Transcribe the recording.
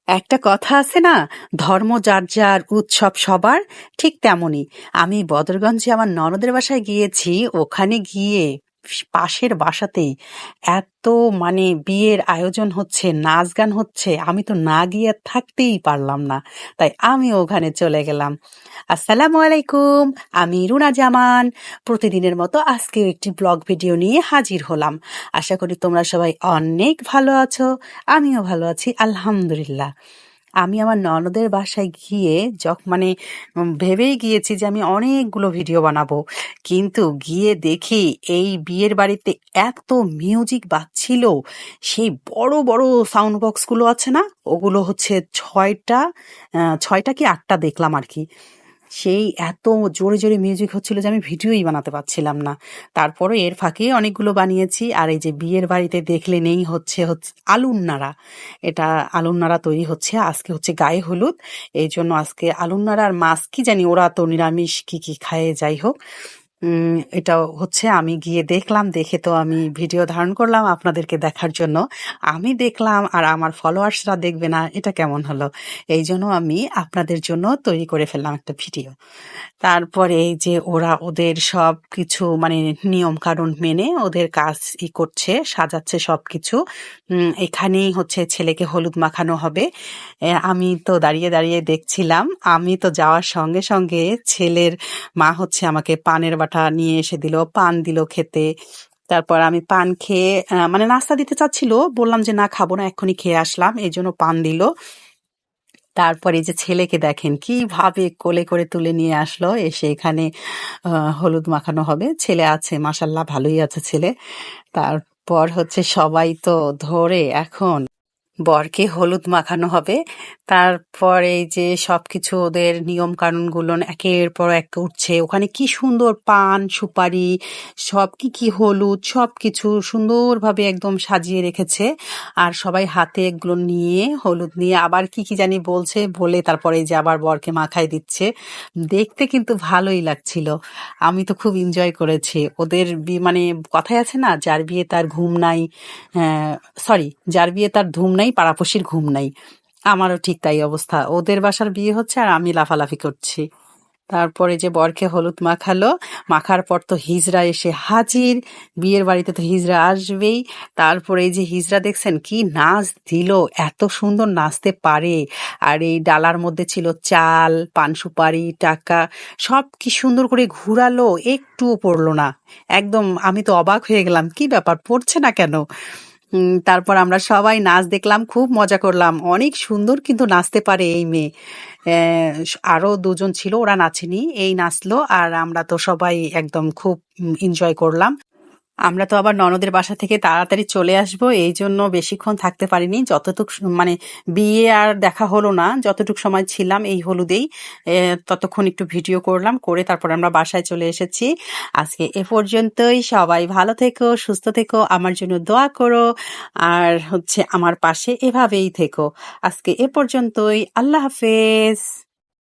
একটা কথা আছে না, ধর্ম যার যার, উৎসব সবার। ঠিক তেমনই আমি বদরগঞ্জে আমার ননদের বাসায় গিয়েছি। ওখানে গিয়ে পাশের বাসাতেই এত বিয়ের আয়োজন হচ্ছে, নাচ গান হচ্ছে, আমি তো না গিয়ে আর থাকতেই পারলাম না। তাই আমি ওখানে চলে গেলাম। আসসালামু আলাইকুম, আমি রুনা জামান। প্রতিদিনের মতো আজকেও একটি ব্লগ ভিডিও নিয়ে হাজির হলাম। আশা করি তোমরা সবাই অনেক ভালো আছো। আমিও ভালো আছি, আলহামদুলিল্লাহ। আমি আমার ননদের বাসায় গিয়ে ভেবেই গিয়েছি যে আমি অনেকগুলো ভিডিও বানাবো, কিন্তু গিয়ে দেখি এই বিয়ের বাড়িতে এত মিউজিক বাজছিল। সেই বড় বড় সাউন্ড বক্সগুলো আছে না, ওগুলো হচ্ছে ছয়টা, ছয়টা কি আটটা দেখলাম আর কি। সেই এত জোরে জোরে মিউজিক হচ্ছিল যে আমি ভিডিওই বানাতে পারছিলাম না। তারপরে এর ফাঁকে অনেকগুলো বানিয়েছি। আর এই যে বিয়ের বাড়িতে দেখলে নেই হচ্ছে হচ্ছে আলুর নাড়া। এটা আলুর নাড়া তৈরি হচ্ছে, আজকে হচ্ছে গায়ে হলুদ। এই জন্য আজকে আলুর নাড়া আর মাছ কি জানি, ওরা তো নিরামিষ কি কি খায়, যাই হোক। এটা হচ্ছে, আমি গিয়ে দেখলাম, দেখে তো আমি ভিডিও ধারণ করলাম আপনাদেরকে দেখার জন্য। আমি দেখলাম আর আমার ফলোয়ার্সরা দেখবে না, এটা কেমন হলো? এই জন্য আমি আপনাদের জন্য তৈরি করে ফেললাম একটা ভিডিও। তারপরে এই যে ওরা ওদের সব কিছু নিয়ম কানুন মেনে ওদের কাজ করছে, সাজাচ্ছে সবকিছু। এখানেই হচ্ছে ছেলেকে হলুদ মাখানো হবে। আমি তো দাঁড়িয়ে দাঁড়িয়ে দেখছিলাম। আমি তো যাওয়ার সঙ্গে সঙ্গে ছেলের মা হচ্ছে আমাকে পানের বাটা নিয়ে এসে দিল, পান দিল খেতে। তারপর আমি পান খেয়ে নাস্তা দিতে চাচ্ছিল, বললাম যে না, খাবো না, এক্ষুনি খেয়ে আসলাম, এই জন্য পান দিল। তারপরে এই যে ছেলেকে দেখেন কিভাবে কোলে করে তুলে নিয়ে আসলো, এসে এখানে হলুদ মাখানো হবে। ছেলে আছে, মাশাল্লাহ ভালোই আছে ছেলে। তারপর হচ্ছে সবাই তো ধরে এখন বরকে হলুদ মাখানো হবে। তারপর এই যে সবকিছু ওদের নিয়ম কানুন গুলো একের পর এক উঠছে। ওখানে কি সুন্দর পান সুপারি সব, কি কি হলুদ, সবকিছু সুন্দরভাবে একদম সাজিয়ে রেখেছে। আর সবাই হাতে এগুলো নিয়ে, হলুদ নিয়ে আবার কি কি জানি বলছে, বলে তারপরে এই যে আবার বরকে মাখাই দিচ্ছে। দেখতে কিন্তু ভালোই লাগছিল। আমি তো খুব এনজয় করেছি। ওদের কথায় আছে না, যার বিয়ে তার ঘুম নাই, সরি, যার বিয়ে তার ধুম নাই, পাড়াপড়শির ঘুম নাই। আমারও ঠিক তাই অবস্থা। ওদের বাসার বিয়ে হচ্ছে আর আমি লাফালাফি করছি। তারপরে যে বরকে হলুদ মাখালো, মাখার পর তো হিজড়া এসে হাজির। বিয়ের বাড়িতে তো হিজড়া আসবেই। তারপরে এই যে হিজড়া দেখছেন কি নাচ দিল, এত সুন্দর নাচতে পারে। আর এই ডালার মধ্যে ছিল চাল, পান সুপারি, টাকা, সব কি সুন্দর করে ঘুরালো, একটুও পড়লো না। একদম আমি তো অবাক হয়ে গেলাম, কি ব্যাপার, পড়ছে না কেন? তারপর আমরা সবাই নাচ দেখলাম, খুব মজা করলাম। অনেক সুন্দর কিন্তু নাচতে পারে এই মেয়ে। আরো দুজন ছিল, ওরা নাচেনি, এই নাচলো। আর আমরা তো সবাই একদম খুব এনজয় করলাম। আমরা তো আবার ননদের বাসা থেকে তাড়াতাড়ি চলে আসবো, এই জন্য বেশিক্ষণ থাকতে পারিনি। যতটুক বিয়ে আর দেখা হলো না, যতটুক সময় ছিলাম এই হলুদেই, ততক্ষণ একটু ভিডিও করলাম, করে তারপর আমরা বাসায় চলে এসেছি। আজকে এ পর্যন্তই। সবাই ভালো থেকো, সুস্থ থেকো, আমার জন্য দোয়া করো। আর হচ্ছে আমার পাশে এভাবেই থেকো। আজকে এ পর্যন্তই। আল্লাহ হাফেজ।